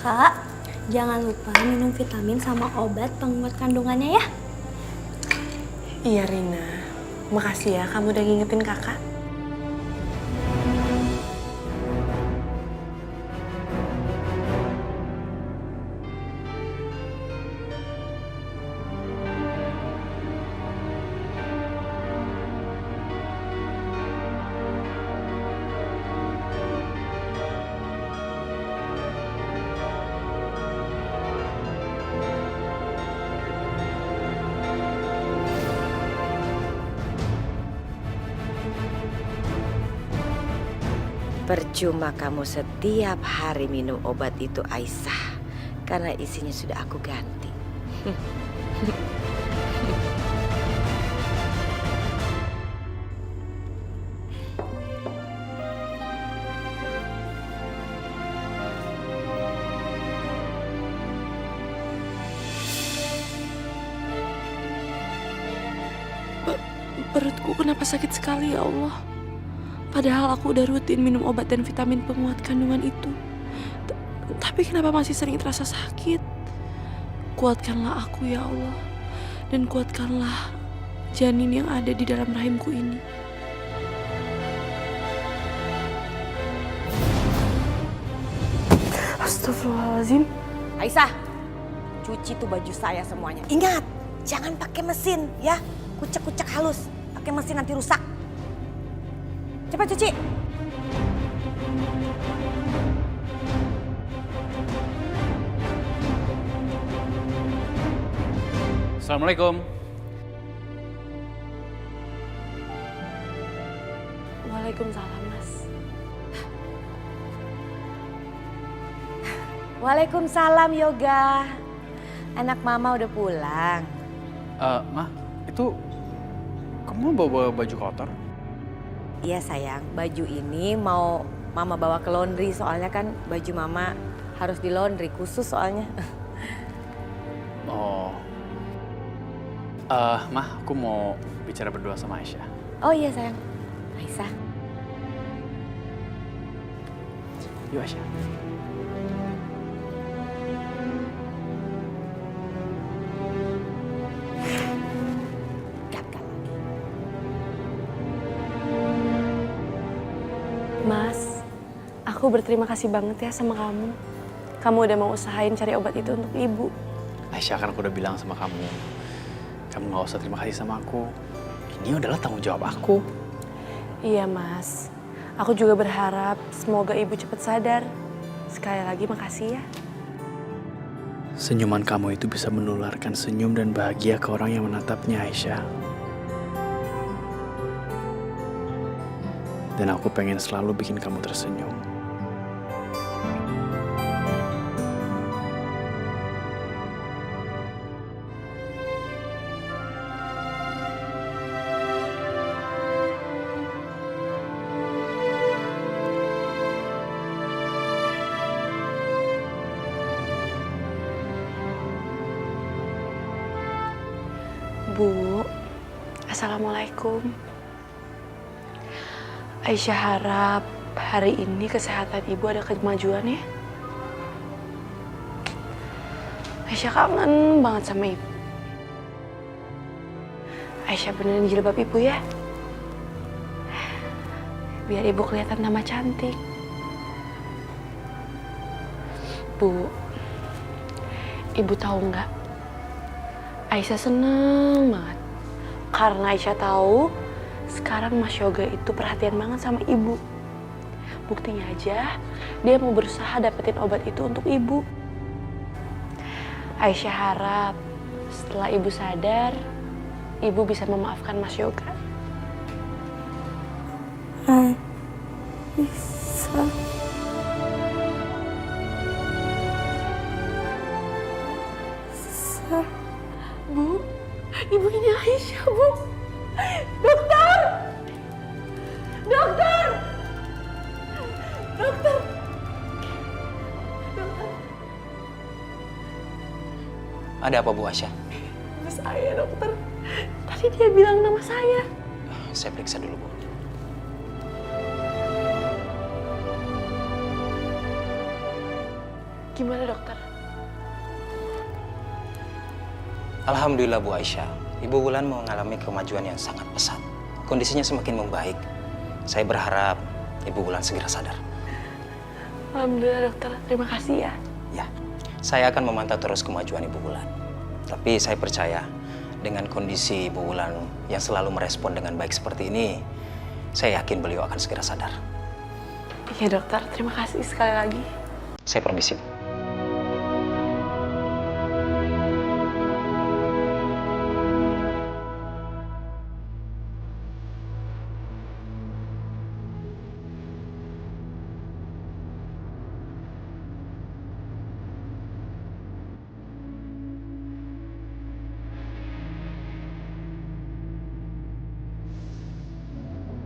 Kak, jangan lupa minum vitamin sama obat penguat kandungannya ya. Iya Rina, makasih ya kamu udah ngingetin kakak. Percuma kamu setiap hari minum obat itu, Aisyah, karena isinya sudah aku ganti. Perutku kenapa sakit sekali ya Allah? Padahal aku udah rutin minum obat dan vitamin penguat kandungan itu. Tapi kenapa masih sering terasa sakit? Kuatkanlah aku ya Allah. Dan kuatkanlah janin yang ada di dalam rahimku ini. Astagfirullahaladzim. Aisyah, cuci tuh baju saya semuanya. Ingat, jangan pakai mesin ya. Kucek-kucek halus, pakai mesin nanti rusak. Cepat cuci. Assalamualaikum. Waalaikumsalam, Mas. Waalaikumsalam Yoga. Anak mama udah pulang. Ma, itu kamu bawa baju kotor? Iya sayang, baju ini mau mama bawa ke laundry soalnya kan baju mama harus di laundry khusus soalnya. Oh. Ma, aku mau bicara berdua sama Aisyah. Oh iya sayang, Aisyah. Yuk Aisyah. Gagal lagi. Mas, aku berterima kasih banget ya sama kamu. Kamu udah mau usahain cari obat itu untuk ibu. Aisyah, kan aku udah bilang sama kamu gak usah terima kasih sama aku. Ini adalah tanggung jawab aku. Iya mas, aku juga berharap semoga ibu cepat sadar. Sekali lagi makasih ya. Senyuman kamu itu bisa menularkan senyum dan bahagia ke orang yang menatapnya, Aisyah. Dan aku pengen selalu bikin kamu tersenyum. Bu, Assalamualaikum. Aisyah harap hari ini kesehatan ibu ada kemajuan ya. Aisyah kangen banget sama ibu. Aisyah benerin jilbab ibu ya. Biar ibu kelihatan tambah cantik. Bu, ibu tahu nggak? Aisyah seneng banget. Karena Aisyah tahu sekarang Mas Yoga itu perhatian banget sama ibu. Buktinya aja, dia mau berusaha dapetin obat itu untuk ibu. Aisyah harap setelah ibu sadar, ibu bisa memaafkan Mas Yoga. Aisyah. Bu, ibu ini Aisyah, Bu. Dokter! Dokter! Dokter! Ada apa Bu Aisyah? Saya dokter. Tadi dia bilang nama saya. Saya periksa dulu Bu. Gimana dokter? Alhamdulillah Bu Aisyah, Ibu Wulan mengalami kemajuan yang sangat pesat. Kondisinya semakin membaik. Saya berharap Ibu Wulan segera sadar. Alhamdulillah dokter, terima kasih ya. Ya, saya akan memantau terus kemajuan Ibu Wulan. Tapi saya percaya dengan kondisi Ibu Wulan yang selalu merespon dengan baik seperti ini, saya yakin beliau akan segera sadar. Iya dokter, terima kasih sekali lagi. Saya permisi.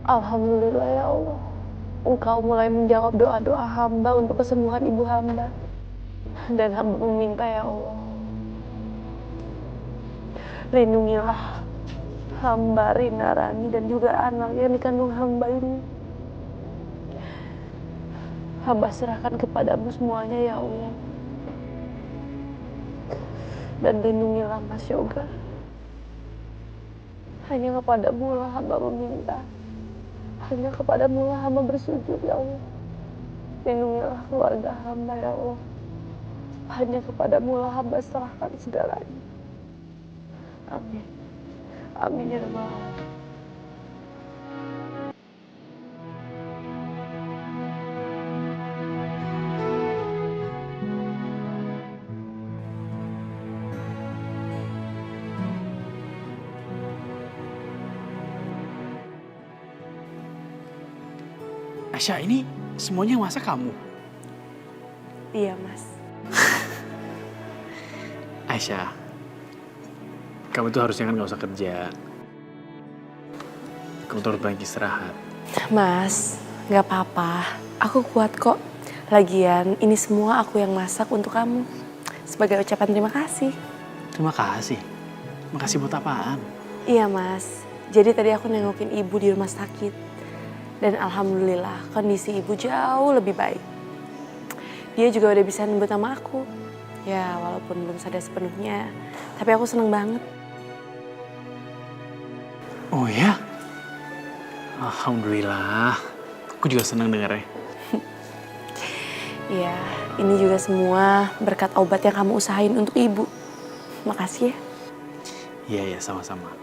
Alhamdulillah ya Allah. Engkau mulai menjawab doa-doa hamba untuk kesembuhan ibu hamba. Dan hamba meminta ya Allah, lindungilah hamba Rina Rani dan juga anak yang dikandung hamba ini. Hamba serahkan kepadamu semuanya ya Allah. Dan lindungilah Mas Yoga. Hanya kepadamu lah hamba meminta. Hanya kepadamu lah hamba bersujud ya Allah. Lindungilah keluarga hamba ya Allah. Hanya kepadamu lah hamba serahkan segalanya. Amin. Amin ya Rabbal Alamin. Aisyah, ini semuanya yang masak kamu? Iya Mas. Aisyah, kamu tuh harusnya kan gak usah kerja. Kamu tuh harus banyak istirahat. Mas, gak apa-apa. Aku kuat kok. Lagian ini semua aku yang masak untuk kamu. Sebagai ucapan terima kasih. Terima kasih. Makasih buat apaan? Iya Mas. Jadi tadi aku nengokin ibu di rumah sakit. Dan alhamdulillah kondisi ibu jauh lebih baik. Dia juga udah bisa nyebut nama aku. Ya walaupun belum sadar sepenuhnya. Tapi aku seneng banget. Oh ya? Alhamdulillah. Aku juga senang dengarnya. Ya ini juga semua berkat obat yang kamu usahain untuk ibu. Makasih ya. Iya, sama-sama.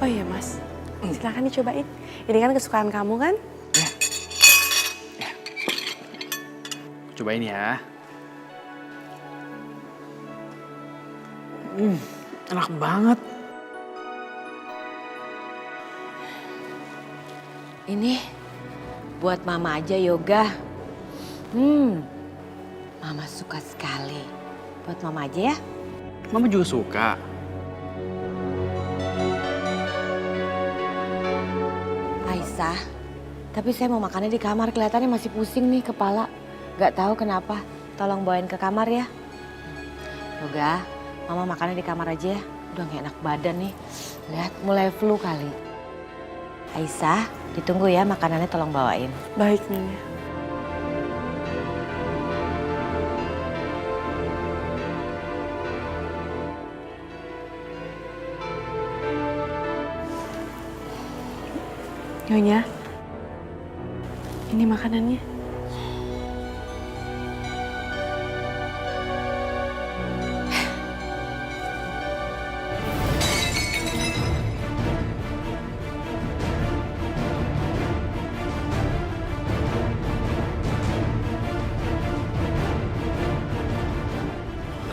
Oh iya Mas, silakan dicobain. Ini kan kesukaan kamu kan? Cobain ya. Enak banget. Ini buat mama aja Yoga. Mama suka sekali. Buat mama aja ya. Mama juga suka. Aisyah, tapi saya mau makannya di kamar. Kelihatannya masih pusing nih kepala. Gak tahu kenapa. Tolong bawain ke kamar ya. Yoga, mama makannya di kamar aja ya. Udah gak enak badan nih. Lihat mulai flu kali. Aisyah, ditunggu ya makanannya tolong bawain. Baik Nyonya. Nyonya, ini makanannya.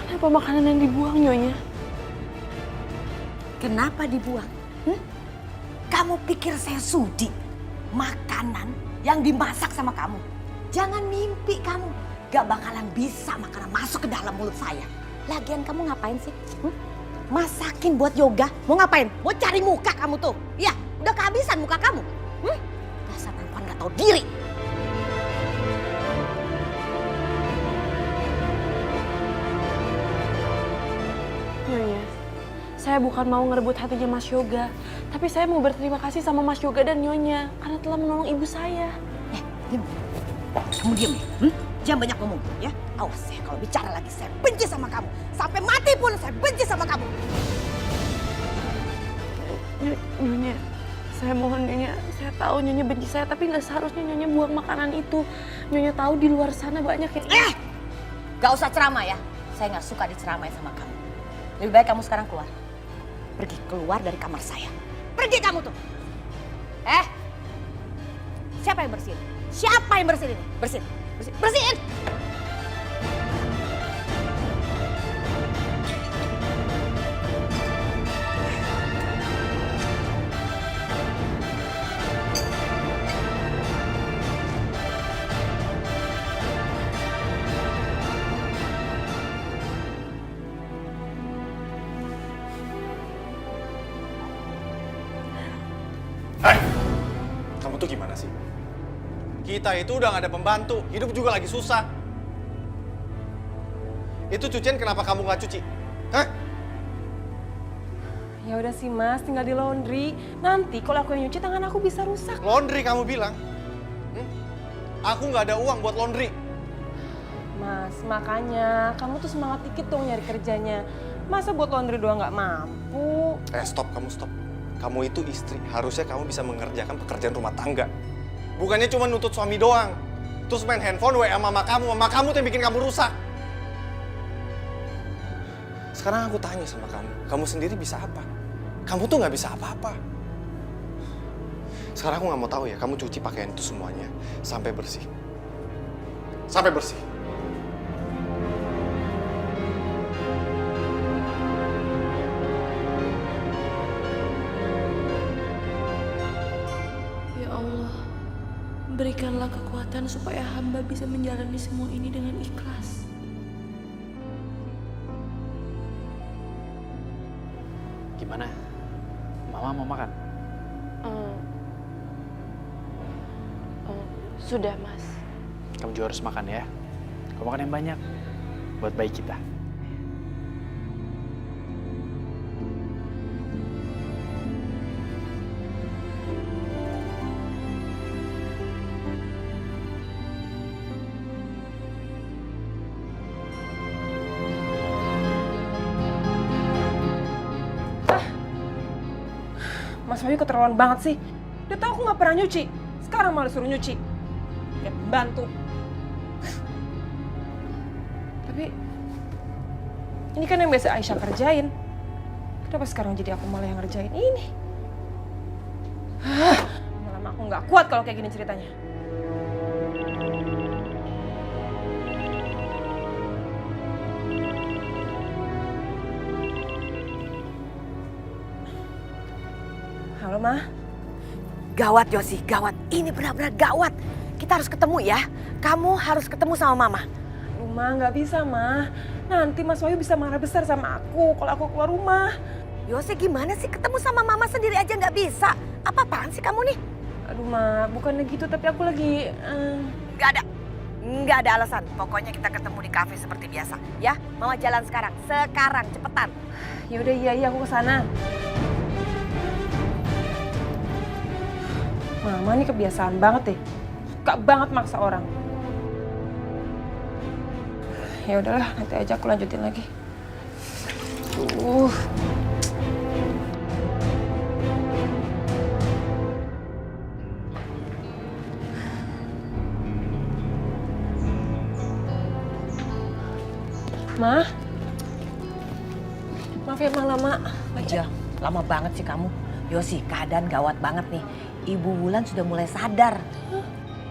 Kenapa makanan yang dibuang, Nyonya? Kenapa dibuang? Kamu pikir saya sudi? Makanan yang dimasak sama kamu. Jangan mimpi kamu. Gak bakalan bisa makanan masuk ke dalam mulut saya. Lagian kamu ngapain sih? Masakin buat Yoga? Mau ngapain? Mau cari muka kamu tuh? Ya, udah kehabisan muka kamu. Dasar perempuan gak tahu diri. Nyonya, saya Saya bukan mau ngerebut hatinya Mas Yoga, tapi saya mau berterima kasih sama Mas Yoga dan Nyonya karena telah menolong ibu saya. Diam. Kamu diam ya? Jangan banyak ngomong ya. Awas ya, kalau bicara lagi saya benci sama kamu. Sampai mati pun saya benci sama kamu. Nyonya, saya mohon Nyonya, saya tahu Nyonya benci saya, tapi nggak seharusnya Nyonya buang makanan itu. Nyonya tahu di luar sana banyak yang... Gak usah ceramah ya. Saya nggak suka diceramain sama kamu. Lebih baik kamu sekarang keluar. Pergi keluar dari kamar saya. Pergi kamu tuh. Siapa yang bersihin? Siapa yang bersihin ini? Bersihin. Bersihin. Kamu tuh gimana sih? Kita itu udah gak ada pembantu, hidup juga lagi susah. Itu cucian kenapa kamu gak cuci? Hah? Ya udah sih Mas, tinggal di laundry. Nanti kalau aku yang nyuci tangan aku bisa rusak. Laundry kamu bilang? Aku gak ada uang buat laundry. Mas, makanya kamu tuh semangat dikit dong nyari kerjanya. Masa buat laundry doang nggak mampu? Stop, kamu stop. Kamu itu istri, harusnya kamu bisa mengerjakan pekerjaan rumah tangga. Bukannya cuma nuntut suami doang. Terus main handphone, WA mama kamu tuh yang bikin kamu rusak. Sekarang aku tanya sama kamu sendiri bisa apa? Kamu tuh nggak bisa apa-apa. Sekarang aku nggak mau tahu ya, kamu cuci pakaian itu semuanya sampai bersih. Sampai bersih. Ya Allah, berikanlah kekuatan supaya hamba bisa menjalani semua ini dengan ikhlas. Gimana? Mama mau makan? Sudah, Mas. Kamu juga harus makan ya. Kamu makan yang banyak. Buat bayi kita. Mas Wahyu keterlaluan banget sih. Dia tahu aku nggak pernah nyuci. Sekarang malah suruh nyuci. Kayak pembantu. Tapi ini kan yang biasa Aisyah kerjain. Kenapa sekarang jadi aku malah yang ngerjain ini? Lama-lama aku nggak kuat kalau kayak gini ceritanya. Halo, Ma. Gawat, Yosi, gawat. Ini benar-benar gawat. Kita harus ketemu ya. Kamu harus ketemu sama Mama. Aduh, Ma, nggak bisa, Ma. Nanti Mas Wahyu bisa marah besar sama aku kalau aku keluar rumah. Yosi, gimana sih ketemu sama Mama sendiri aja nggak bisa? Apa-apaan sih kamu nih? Aduh, Ma, bukannya gitu, tapi aku lagi... Nggak ada alasan. Pokoknya kita ketemu di kafe seperti biasa. Ya, Mama jalan sekarang. Sekarang, cepetan. Yaudah, iya, aku kesana. Mama nih kebiasaan banget deh. Suka banget maksa orang. Ya udahlah, nanti aja aku lanjutin lagi. Ma, maaf ya Ma lama. Iya, lama banget sih kamu. Yosi, keadaan gawat banget nih. Ibu Wulan sudah mulai sadar.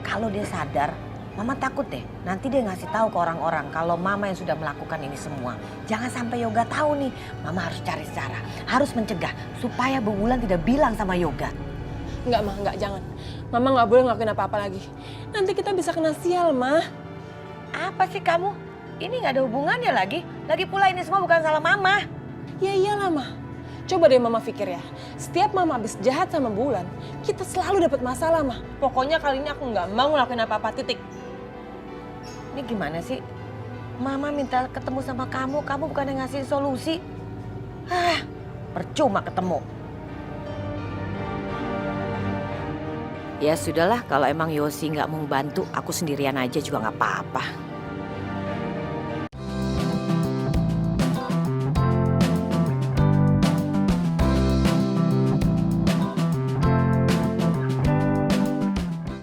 Kalau dia sadar, Mama takut deh. Nanti dia ngasih tahu ke orang-orang kalau Mama yang sudah melakukan ini semua. Jangan sampai Yoga tahu nih. Mama harus cari cara, harus mencegah supaya Bu Wulan tidak bilang sama Yoga. Enggak, Ma, enggak, jangan. Mama nggak boleh ngelakuin apa-apa lagi. Nanti kita bisa kena sial, Ma. Apa sih kamu? Ini nggak ada hubungannya lagi. Lagi pula ini semua bukan salah Mama. Ya iyalah, Ma. Coba deh Mama pikir ya, setiap Mama habis jahat sama Bulan, kita selalu dapat masalah, Ma. Pokoknya kali ini aku nggak mau ngelakuin apa-apa, titik. Ini gimana sih? Mama minta ketemu sama kamu bukan yang ngasih solusi. percuma ketemu. Ya sudahlah, kalau emang Yosi nggak mau bantu, aku sendirian aja juga nggak apa-apa.